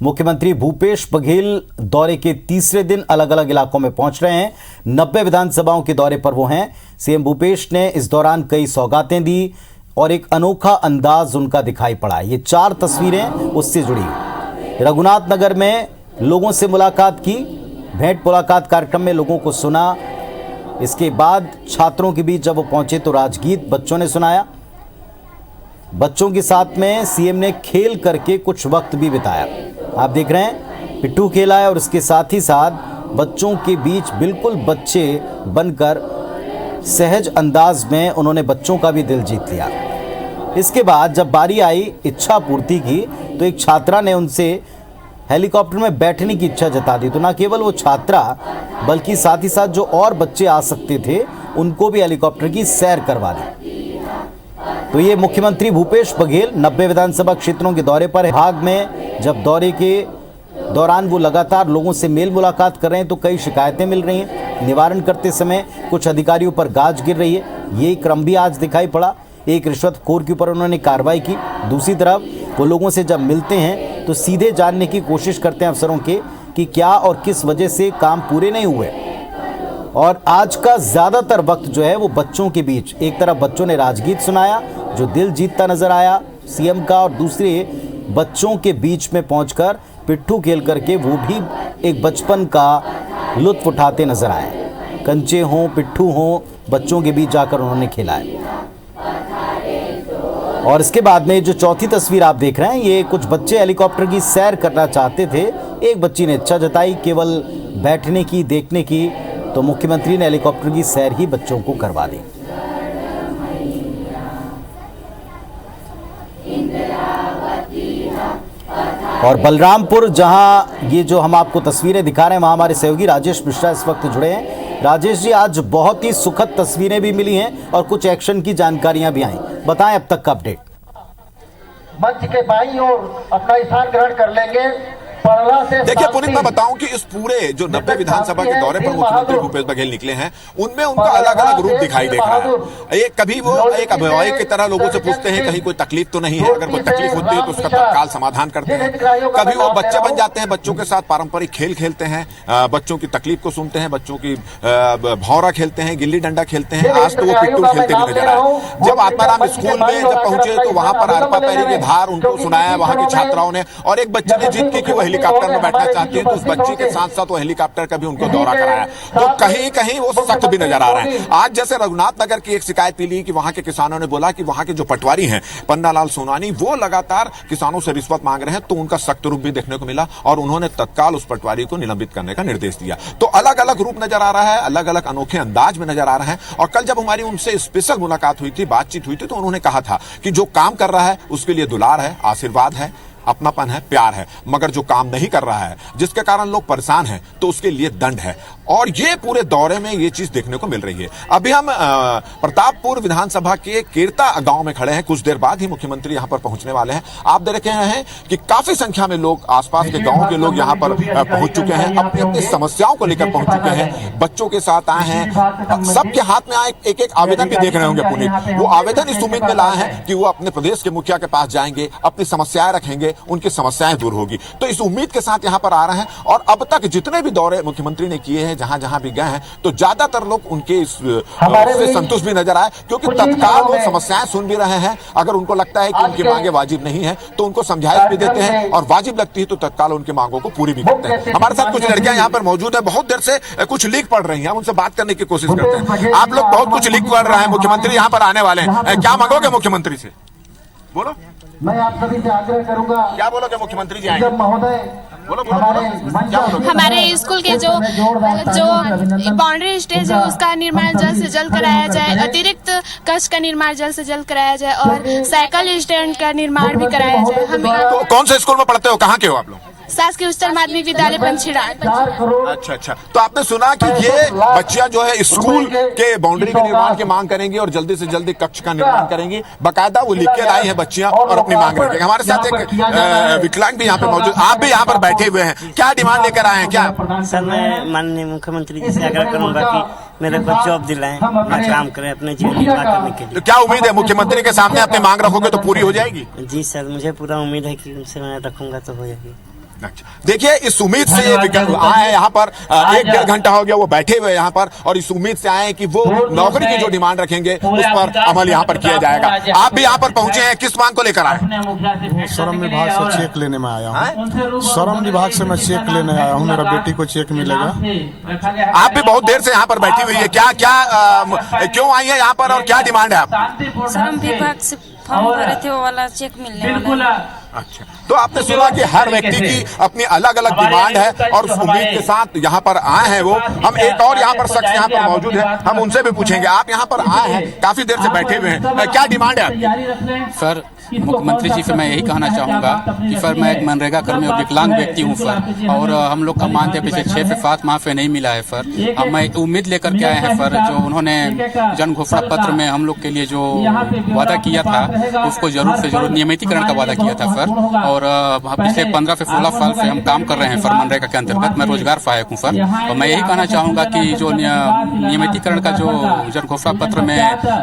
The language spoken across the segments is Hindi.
मुख्यमंत्री भूपेश बघेल दौरे के तीसरे दिन अलग अलग इलाकों में पहुंच रहे हैं। 90 विधानसभाओं के दौरे पर वो हैं। सीएम भूपेश ने इस दौरान कई सौगातें दी और एक अनोखा अंदाज उनका दिखाई पड़ा। ये 4 तस्वीरें उससे जुड़ी। रघुनाथ नगर में लोगों से मुलाकात की, भेंट मुलाकात कार्यक्रम में लोगों को सुना। इसके बाद छात्रों के बीच जब वो पहुंचे तो राजगीत बच्चों ने सुनाया। बच्चों के साथ में सीएम ने खेल करके कुछ वक्त भी बिताया। आप देख रहे हैं पिट्ठू खेला है और इसके साथ ही साथ बच्चों के बीच बिल्कुल बच्चे बनकर सहज अंदाज में उन्होंने बच्चों का भी दिल जीत लिया। इसके बाद जब बारी आई इच्छा पूर्ति की तो एक छात्रा ने उनसे हेलीकॉप्टर में बैठने की इच्छा जता दी। तो ना केवल वो छात्रा बल्कि साथ ही साथ जो और बच्चे आ सकते थे उनको भी हेलीकॉप्टर की सैर करवा दी। तो ये मुख्यमंत्री भूपेश बघेल 90 विधानसभा क्षेत्रों के दौरे पर है। भाग में जब दौरे के दौरान वो लगातार लोगों से मेल मुलाकात कर रहे हैं तो कई शिकायतें मिल रही हैं। निवारण करते समय कुछ अधिकारियों पर गाज गिर रही है। ये क्रम भी आज दिखाई पड़ा। एक रिश्वतखोर के ऊपर उन्होंने कार्रवाई की। दूसरी तरफ वो लोगों से जब मिलते हैं तो सीधे जानने की कोशिश करते हैं अफसरों के कि क्या और किस वजह से काम पूरे नहीं हुए। और आज का ज़्यादातर वक्त जो है वो बच्चों के बीच, एक तरफ बच्चों ने राजगीत सुनाया जो दिल जीतता नजर आया सीएम का, और दूसरे बच्चों के बीच में पहुंचकर पिट्ठू खेल करके वो भी एक बचपन का लुत्फ उठाते नजर आए। कंचे हों पिट्ठू हों, बच्चों के बीच जाकर उन्होंने खेला है। और इसके बाद में जो चौथी तस्वीर आप देख रहे हैं, ये कुछ बच्चे हेलीकॉप्टर की सैर करना चाहते थे। एक बच्ची ने इच्छा जताई केवल बैठने की, देखने की, तो मुख्यमंत्री ने हेलीकॉप्टर की सैर ही बच्चों को करवा दी। और बलरामपुर, जहां ये जो हम आपको तस्वीरें दिखा रहे हैं, वहां हमारे सहयोगी राजेश मिश्रा इस वक्त जुड़े हैं। राजेश जी, आज बहुत ही सुखद तस्वीरें भी मिली हैं और कुछ एक्शन की जानकारियां भी आई। बताएं अब तक का अपडेट। मंच के बाईं ओर अपना स्थान ग्रहण कर लेंगे। देखिए पुनीत, मैं बताऊं कि इस पूरे जो 90 विधानसभा के दौरे पर मुख्यमंत्री भूपेश बघेल निकले हैं उनमें उनका अलग अलग रूप दिखाई दे रहा है। एक कभी वो एक अभिभावक की तरह लोगों से पूछते हैं कहीं कोई तकलीफ तो नहीं है, अगर कोई तकलीफ होती है तो उसका तत्काल समाधान करते हैं। कभी वो बच्चे बन जाते हैं, बच्चों के साथ पारंपरिक खेल खेलते हैं, बच्चों की तकलीफ को सुनते हैं, बच्चों की भौरा खेलते हैं, गिल्ली डंडा खेलते हैं। आज तो वो पिट्ठू खेलते भी नजर आए। जब आत्माराम स्कूल में जब पहुंचे तो वहां पर अरपा पैरी के धार उनको सुनाया वहां की छात्राओं ने, और एक बच्चे ने जिद की कि वो हेलीकॉप्टर में बैठना चाहती है तो उस बच्ची के साथ साथ वो हेलीकॉप्टर का भी उनको दौरा कराया। तो कहीं कहीं वो सख्त भी नजर आ रहे हैं। आज जैसे रघुनाथ नगर की एक शिकायत मिली कि वहां के किसानों ने बोला कि वहां के जो पटवारी हैं पन्नालाल सोनानी, वो लगातार किसानों से रिश्वत मांग रहे हैं, तो उनका सख्त रूप भी देखने को मिला और उन्होंने तत्काल उस पटवारी को निलंबित करने का निर्देश दिया। तो अलग अलग रूप नजर आ रहा है, अलग अलग अनोखे अंदाज में नजर आ रहे हैं। और कल जब हमारी उनसे स्पेशल मुलाकात हुई थी, बातचीत हुई थी, तो उन्होंने कहा था कि जो काम कर रहा है उसके लिए दुलार है, आशीर्वाद है, अपनापन है, प्यार है, मगर जो काम नहीं कर रहा है जिसके कारण लोग परेशान हैं तो उसके लिए दंड है। और ये पूरे दौरे में ये चीज देखने को मिल रही है। अभी हम प्रतापपुर विधानसभा के केरता गांव में खड़े हैं। कुछ देर बाद ही मुख्यमंत्री यहां पर पहुंचने वाले हैं। आप देख रहे हैं कि काफी संख्या में लोग, आसपास के गांव के लोग यहां पर पहुंच चुके हैं, अपनी अपनी समस्याओं को लेकर पहुंच चुके हैं, बच्चों के साथ आए हैं। सबके हाथ में एक एक आवेदन भी देख रहे होंगे पुनीत। वो आवेदन इस उम्मीद में लाए हैं कि वो अपने प्रदेश के मुखिया के पास जाएंगे, अपनी समस्याएं रखेंगे, उनकी समस्याएं दूर होगी। तो इस उम्मीद के साथ यहां पर आ रहे हैं। और अब तक जितने भी दौरे मुख्यमंत्री ने किए हैं, जहां जहां भी गए हैं, तो ज्यादातर लोग उनके इससे संतुष्ट भी नजर आए, क्योंकि तत्काल वो समस्याएं सुन भी रहे हैं। अगर उनको लगता है कि उनकी मांगे वाजिब नहीं है तो उनको समझाइश भी देते हैं, और वाजिब लगती है तो तत्काल उनकी मांगों को पूरी भी करते हैं। हमारे साथ कुछ लड़कियां यहाँ पर मौजूद है, बहुत देर से कुछ लिख पढ़ रही हैं, उनसे बात करने की कोशिश करते हैं। आप लोग बहुत कुछ लिख पढ़ रहे हैं, मुख्यमंत्री यहाँ पर आने वाले हैं, क्या मांगोगे मुख्यमंत्री से? बोलो। मैं आप सभी से आग्रह करूंगा, क्या बोलोगे मुख्यमंत्री जी आएंगे? महोदय, हमारे स्कूल के जो बाउंड्री स्टेज है उसका निर्माण जल्द से जल्द कराया जाए, अतिरिक्त कक्ष का निर्माण जल्द से जल्द कराया जाए, और साइकिल स्टैंड का निर्माण भी कराया जाए। हमें कौन से स्कूल में पढ़ते हो, कहाँ के हो आप लोग? शासकीय उच्चतर माध्यमिक विद्यालय पंचछिड़ा। अच्छा। तो आपने सुना कि ये बच्चियां जो है स्कूल के बाउंड्री के निर्माण की मांग करेंगी और जल्दी से जल्दी कक्ष का निर्माण करेंगी। बाकायदा वो लिख के लाई है बच्चियां और अपनी मांग रखेंगे। हमारे साथ एक विकलांग भी यहाँ पे मौजूद, आप भी यहाँ पर बैठे हुए हैं, क्या डिमांड लेकर आए हैं? क्या सर, मैं माननीय मुख्यमंत्री जी से आग्रह करूंगा कि मेरे को जॉब दिलाएं, मैं काम करें अपने जीवन निर्वाह करने के लिए। तो क्या उम्मीद है मुख्यमंत्री के सामने अपनी मांग रखोगे तो पूरी हो जाएगी? जी सर, मुझे पूरा उम्मीद है कि उनसे मैं रखूंगा तो हो जाएगी। अच्छा, देखिए इस उम्मीद से आए हैं यहाँ पर, 1-1.5 घंटा हो गया वो बैठे हुए यहाँ पर, और इस उम्मीद से आए हैं कि वो नौकरी की जो डिमांड रखेंगे उस पर अमल यहाँ पर किया जाएगा। आप भी यहाँ पर पहुंचे हैं, किस मांग को लेकर आए? श्रम विभाग से चेक लेने में आया हूँ। श्रम विभाग से मैं चेक लेने आया हूँ, मेरा बेटी को चेक मिलेगा। आप भी बहुत देर से यहाँ पर बैठी हुई है, क्या क्यों आई है यहाँ पर और क्या डिमांड है आप? श्रम विभाग से फॉर्म भरे थे, वो वाला चेक मिलने वाला है। अच्छा, तो आपने सुना कि हर व्यक्ति की अपनी अलग अलग डिमांड है और उस उम्मीद के साथ यहाँ पर आए हैं वो। हम एक और यहाँ पर शख्स यहाँ पर मौजूद है, हम उनसे भी पूछेंगे। आप यहाँ पर आए हैं, काफी देर से बैठे हुए हैं, क्या डिमांड है? सर, मुख्यमंत्री जी से मैं यही कहना चाहूँगा कि सर मैं एक मनरेगा कर्मी और विकलांग व्यक्ति हूँ सर, और हम लोग का मानदेय पिछले 6 से 7 माह से नहीं मिला है सर। हम एक उम्मीद लेकर के आए हैं सर, जो उन्होंने जन घोषणा पत्र में हम लोग के लिए जो वादा किया था उसको जरूर से जरूर नियमितीकरण का वादा किया था सर। और पिछले 15 से 16 साल से हम काम कर रहे हैं सर मनरेगा के अंतर्गत। मैं रोजगार सहायक हूँ सर, और मैं यही कहना चाहूँगा कि जो नियमितीकरण का जो जन घोषणा पत्र में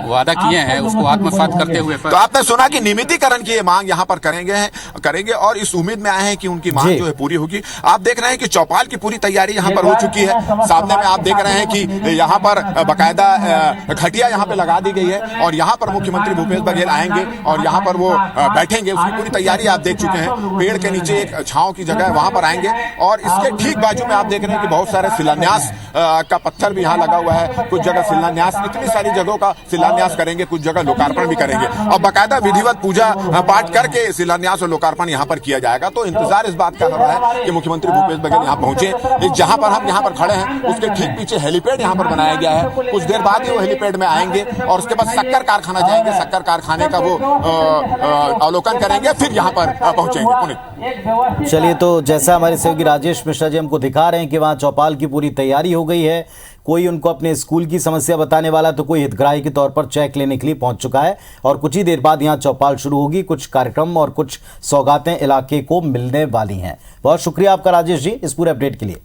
वादा किए हैं उसको आत्मसात करते हुए। तो आपने सुना कि नियमितीकरण की ये मांग यहाँ पर करेंगे और इस उम्मीद में आए हैं कि उनकी मांग जो है पूरी होगी। आप देख रहे हैं कि चौपाल की पूरी तैयारी यहाँ पर हो चुकी है। सामने में आप देख रहे हैं कि यहाँ पर बाकायदा खटिया यहाँ पे लगा दी गई है और यहाँ पर मुख्यमंत्री भूपेश बघेल आएंगे और यहाँ पर वो बैठेंगे। उसकी पूरी तैयारी आप देख चुके हैं। पेड़ के नीचे एक छांव की जगह है, वहां पर आएंगे और इसके ठीक बाजू में आप देख रहे हैं कि बहुत सारे शिलान्यास का पत्थर भी यहाँ लगा हुआ है। कुछ जगह शिलान्यास, इतनी सारी जगहों का शिलान्यास करेंगे, कुछ जगह लोकार्पण भी करेंगे और बाकायदा विधिवत पूजा पाठ करके शिलान्यास और लोकार्पण यहाँ पर किया जाएगा। तो इंतजार इस बात का हो रहा है कि मुख्यमंत्री भूपेश बघेल यहाँ पहुंचे। जहां पर हम यहाँ पर खड़े हैं उसके ठीक पीछे हेलीपैड यहाँ पर बनाया गया है। कुछ देर बाद ही वो हेलीपैड में आएंगे और उसके बाद शक्कर कारखाना जाएंगे, शक्कर कारखाने का वो अवलोकन करेंगे, फिर यहाँ पर पहुंचेंगे। चलिए, तो जैसा हमारे सहयोगी राजेश मिश्रा जी हमको दिखा रहे हैं कि वहाँ चौपाल की पूरी तैयारी हो गई है। कोई उनको अपने स्कूल की समस्या बताने वाला तो कोई हितग्राही के तौर पर चेक लेने के लिए पहुंच चुका है और कुछ ही देर बाद यहाँ चौपाल शुरू होगी। कुछ कार्यक्रम और कुछ सौगातें इलाके को मिलने वाली हैं। बहुत शुक्रिया आपका राजेश जी इस पूरे अपडेट के लिए।